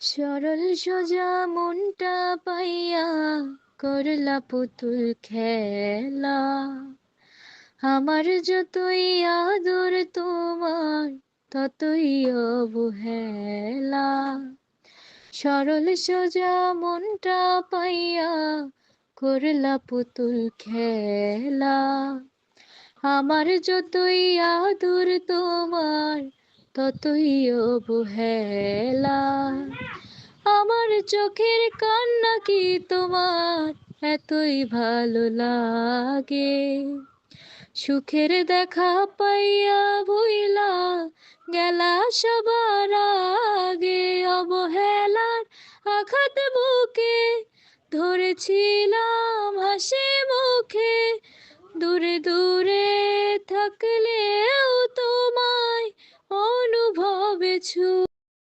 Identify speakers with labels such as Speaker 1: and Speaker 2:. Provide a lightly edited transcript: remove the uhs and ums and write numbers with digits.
Speaker 1: সরল সোজা মনটা পাইয়া করলা পুতুল খেলা। আমার যতই আদর তোমার ততই অবহেলা। সরল সোজা মনটা পাইয়া করলা পুতুল খেলা। আমার যতই আদর তোমার ততই অবহেলা। আমার চোখের কান্না কি তোমার এতই ভালো লাগে? সুখের দেখা পাইয়া ভুইলা গেলা সবার আগে। অবহেলার আঘাত বুকে ধরেছিলাম হাসি মুখে। দূরে দূরে থাকলেও তোমায় অনুভবে ছু